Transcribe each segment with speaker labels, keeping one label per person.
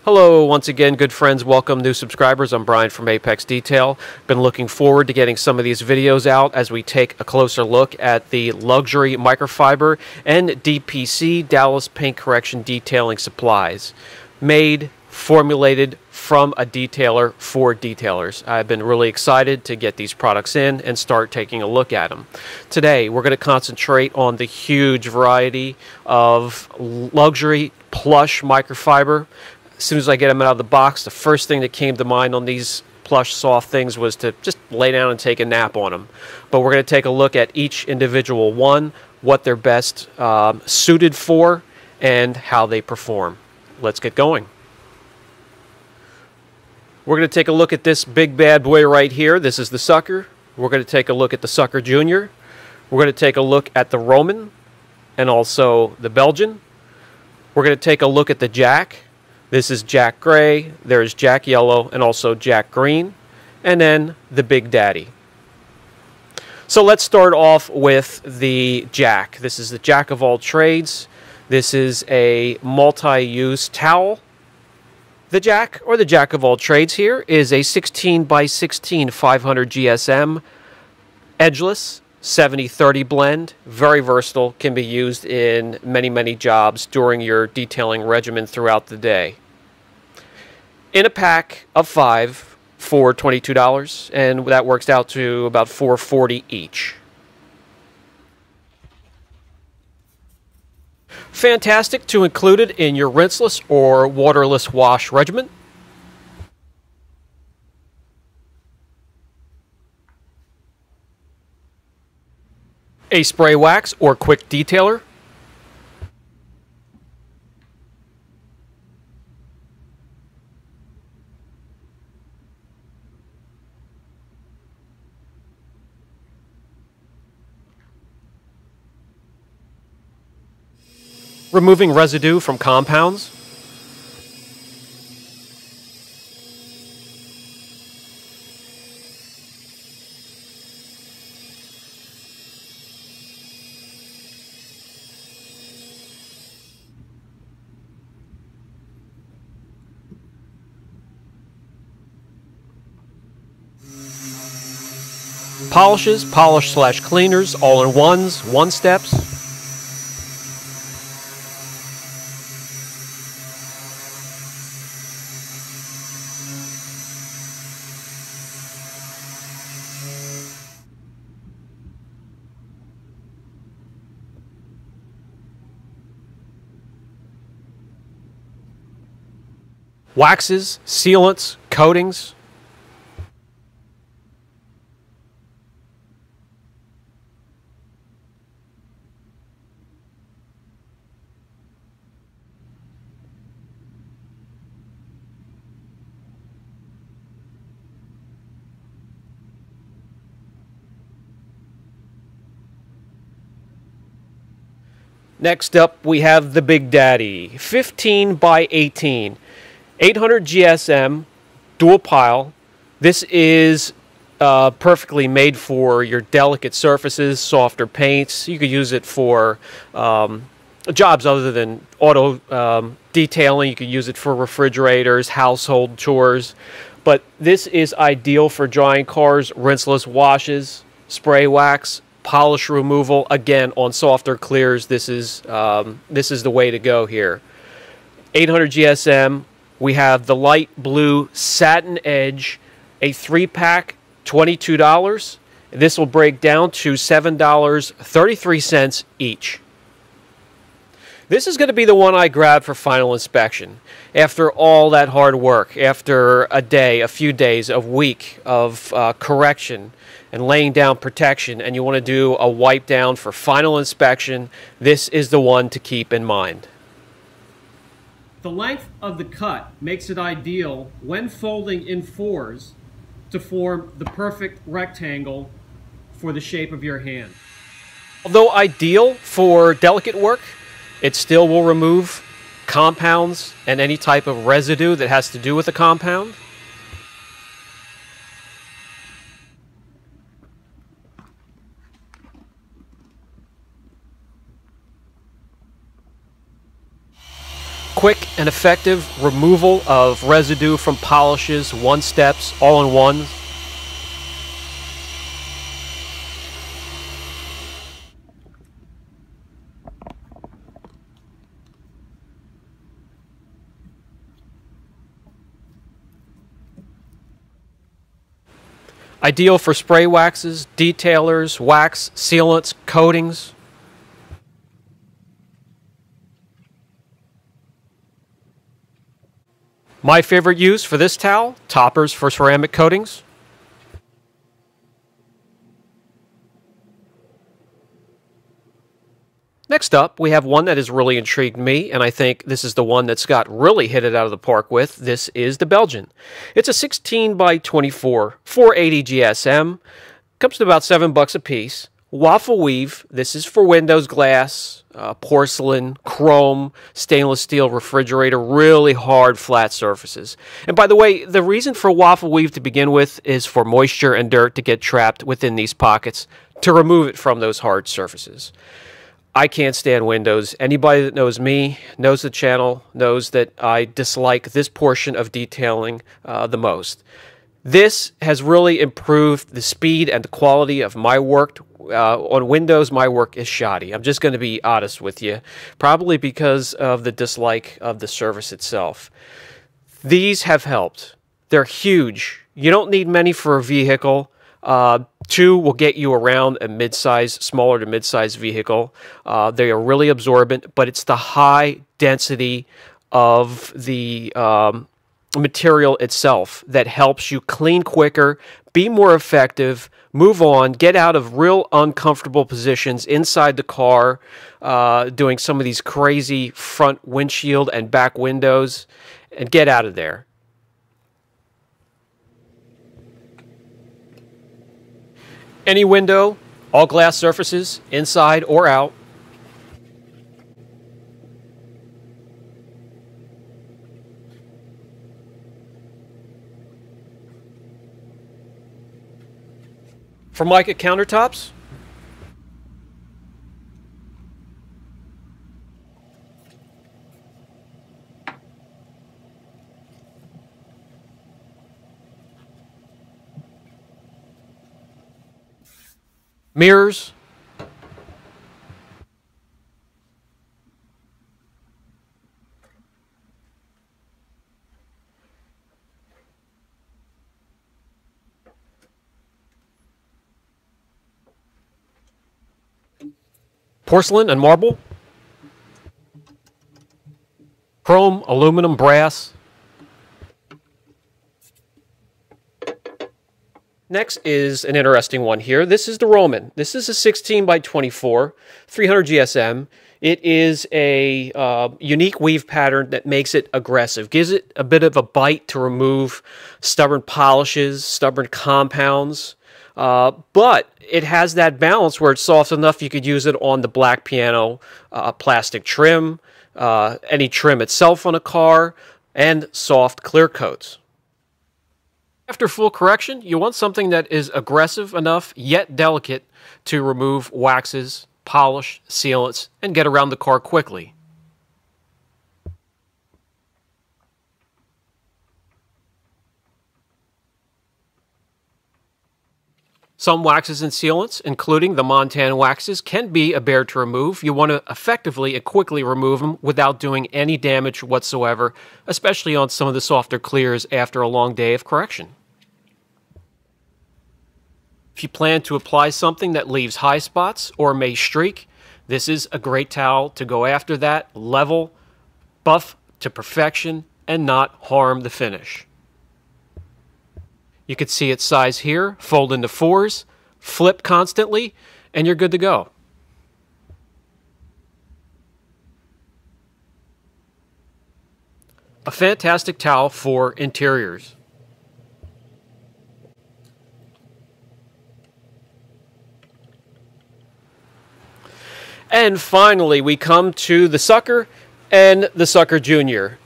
Speaker 1: Hello once again, good friends. Welcome new subscribers. I'm Brian from Apex Detail. Been looking forward to getting some of these videos out as we take a closer look at the luxury microfiber and DPC Dallas paint correction detailing supplies. Made, formulated from a detailer for detailers. I've been really excited to get these products in and start taking a look at them. Today we're going to concentrate on the huge variety of luxury plush microfiber. As soon as I get them out of the box, the first thing that came to mind on these plush soft things was to just lay down and take a nap on them. But we're going to take a look at each individual one, what they're best suited for, and how they perform. Let's get going. We're going to take a look at this big bad boy right here. This is the Sucker. We're going to take a look at the Sucker Junior. We're going to take a look at the Roman and also the Belgian. We're going to take a look at the Jack. This is Jack Gray, there's Jack Yellow, and also Jack Green, and then the Big Daddy. So let's start off with the Jack. This is the Jack of all trades. This is a multi-use towel. The Jack, or the Jack of all trades here, is a 16 by 16 500 GSM Edgeless 70-30 blend. Very versatile, can be used in many jobs during your detailing regimen throughout the day. In a pack of 5 for $22, and that works out to about $4.40 each. Fantastic to include it in your rinseless or waterless wash regimen. A spray wax or quick detailer. Removing residue from compounds. Polishes, polish/cleaners, all-in-ones, one-steps. Waxes, sealants, coatings. Next up, we have the Big Daddy, 15 by 18. 800 GSM, Duel Pile. This is perfectly made for your delicate surfaces, softer paints. You could use it for jobs other than auto detailing. You could use it for refrigerators, household chores. But this is ideal for drying cars, rinseless washes, spray wax, polish removal. Again, on softer clears, this is the way to go here. 800 GSM. We have the light blue satin edge, a 3-pack, $22. This will break down to $7.33 each. This is going to be the one I grabbed for final inspection. After all that hard work, after a day, a few days, a week of correction and laying down protection, and you want to do a wipe down for final inspection, this is the one to keep in mind. The length of the cut makes it ideal when folding in 4s to form the perfect rectangle for the shape of your hand. Although ideal for delicate work, it still will remove compounds and any type of residue that has to do with the compound. quick and effective removal of residue from polishes, one steps, all in one. Ideal for spray waxes, detailers, wax, sealants, coatings. My favorite use for this towel, toppers for ceramic coatings. Next up, we have one that has really intrigued me, and I think this is the one that Scott really hit it out of the park with. This is the Belgian. It's a 16 by 24, 480 GSM. Comes to about $7 a piece. Waffle weave. This is for windows, glass, porcelain, chrome, stainless steel, refrigerator, really hard flat surfaces. And by the way, the reason for waffle weave to begin with is for moisture and dirt to get trapped within these pockets to remove it from those hard surfaces. I can't stand windows. Anybody that knows me, knows the channel, knows that I dislike this portion of detailing the most. This has really improved the speed and the quality of my work. On windows, my work is shoddy. I'm just going to be honest with you, probably because of the dislike of the surface itself. These have helped. They're huge. You don't need many for a vehicle. 2 will get you around a mid-size, smaller to mid-size vehicle. They are really absorbent, but it's the high density of the material itself that helps you clean quicker, be more effective, move on, get out of real uncomfortable positions inside the car, doing some of these crazy front windshield and back windows, and get out of there. Any window, all glass surfaces, inside or out. Formica countertops. Mirrors. Porcelain and marble. Chrome, aluminum, brass. Next is an interesting one here. This is the Roman. This is a 16 by 24, 300 GSM. It is a unique weave pattern that makes it aggressive, gives it a bit of a bite to remove stubborn polishes, stubborn compounds, but it has that balance where it's soft enough you could use it on the black piano, plastic trim, any trim itself on a car, and soft clear coats. After full correction, you want something that is aggressive enough yet delicate to remove waxes, polish, sealants, and get around the car quickly. Some waxes and sealants, including the Montan waxes, can be a bear to remove. You want to effectively and quickly remove them without doing any damage whatsoever, especially on some of the softer clears after a long day of correction. If you plan to apply something that leaves high spots or may streak, this is a great towel to go after that, level, buff to perfection, and not harm the finish. You can see its size here, fold into 4s, flip constantly, and you're good to go. A fantastic towel for interiors. And finally, we come to the Sucker and the Sucker Junior.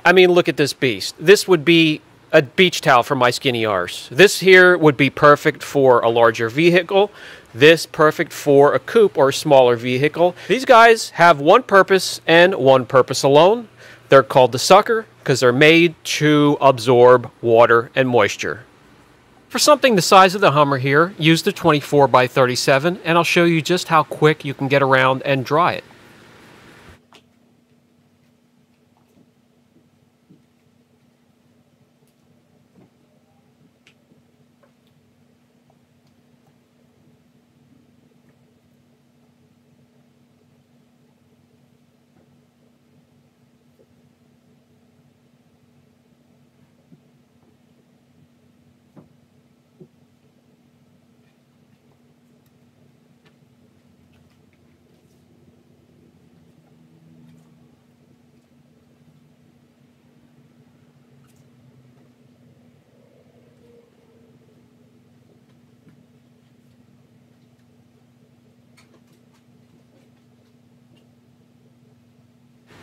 Speaker 1: I mean, look at this beast. This would be a beach towel for my skinny arse. This here would be perfect for a larger vehicle. This perfect for a coupe or a smaller vehicle. These guys have one purpose and one purpose alone. They're called the sucker because they're made to absorb water and moisture. For something the size of the Hummer here, use the 24 by 37, and I'll show you just how quick you can get around and dry it.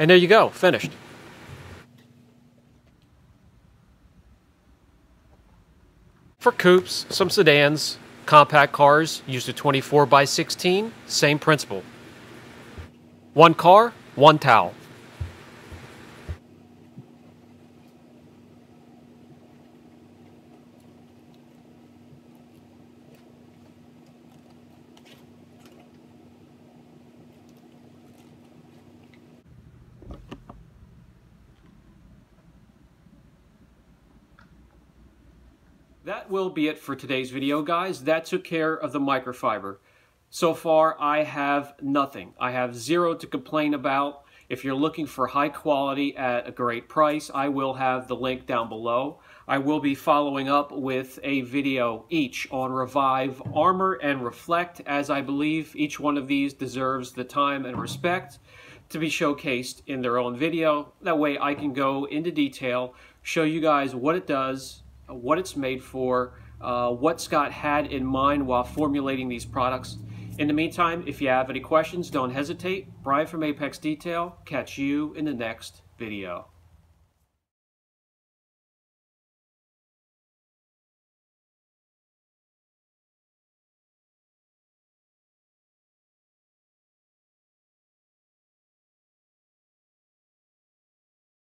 Speaker 1: And there you go, finished. For coupes, some sedans, compact cars, use the 24 by 16, same principle. One car, one towel. That will be it for today's video, guys. That took care of the microfiber. So far, I have nothing. I have zero to complain about. If you're looking for high quality at a great price, I will have the link down below. I will be following up with a video each on Revive, Armor, and Reflect, as I believe each one of these deserves the time and respect to be showcased in their own video. That way I can go into detail, show you guys what it does, what it's made for, what Scott had in mind while formulating these products. In the meantime, if you have any questions, don't hesitate. Brian from Apex Detail. Catch you in the next video.